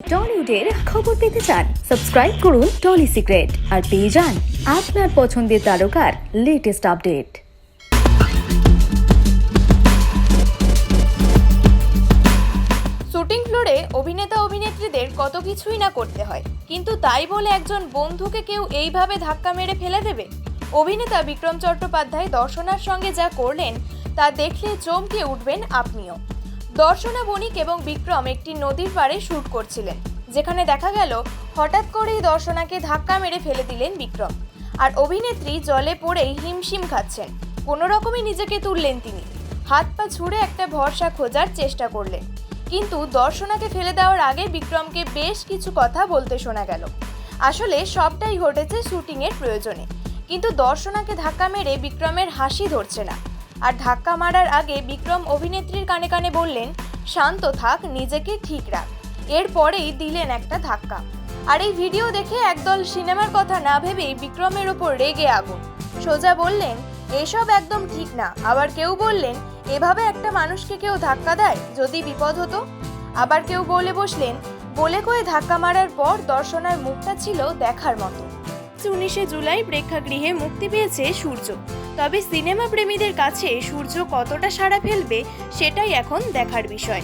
টলিউডের খবর পেতে চান সাবস্ক্রাইব করুন টলি সিক্রেট আর পেয়ে যান আপনার পছন্দের তারকার লেটেস্ট আপডেট। শুটিং ফ্লোরে অভিনেতা অভিনেত্রীদের কত কিছুই না করতে হয়, কিন্তু তাই বলে একজন বন্ধুকে কেউ এইভাবে ধাক্কা মেরে ফেলে দেবে? অভিনেতা বিক্রম চট্টোপাধ্যায় দর্শনার সঙ্গে যা করলেন তা দেখলে চমকে উঠবেন আপনিও। দর্শনা বণিক এবং বিক্রম একটি নদীর পাড়ে শ্যুট করছিলেন, যেখানে দেখা গেল হঠাৎ করেই দর্শনাকে ধাক্কা মেরে ফেলে দিলেন বিক্রম। আর অভিনেত্রী জলে পড়েই হিমশিম খাচ্ছেন। কোনো রকমে নিজেকে তুললেন তিনি, হাত পা ছুঁড়ে একটা ভরসা খোঁজার চেষ্টা করলেন। কিন্তু দর্শনাকে ফেলে দেওয়ার আগে বিক্রমকে বেশ কিছু কথা বলতে শোনা গেল। আসলে সবটাই ঘটেছে শুটিংয়ের প্রয়োজনে, কিন্তু দর্শনাকে ধাক্কা মেরে বিক্রমের হাসি ধরছে না। আর ধাক্কা মারার আগে বিক্রম অভিনেত্রীর কানে কানে বললেন, শান্ত থাক, নিজেকে ঠিক রাখ। এরপরেই দিলেন একটা ধাক্কা। আর এই ভিডিও দেখে একদল সিনেমার কথা না ভেবেই বিক্রমের ওপর রেগে আগুন। সোজা বললেন, এসব একদম ঠিক না। আবার কেউ বললেন, এভাবে একটা মানুষকে কেউ ধাক্কা দেয়, যদি বিপদ হতো। আবার কেউ বলে বসলেন, বলে কয়ে ধাক্কা মারার পর দর্শনার মুখটা ছিল দেখার মতো। 19 জুলাই প্রেক্ষাগৃহে মুক্তি পেয়েছে সূর্য। তবে সিনেমা প্রেমীদের কাছে সূর্য কতটা সাড়া ফেলবে সেটাই এখন দেখার বিষয়।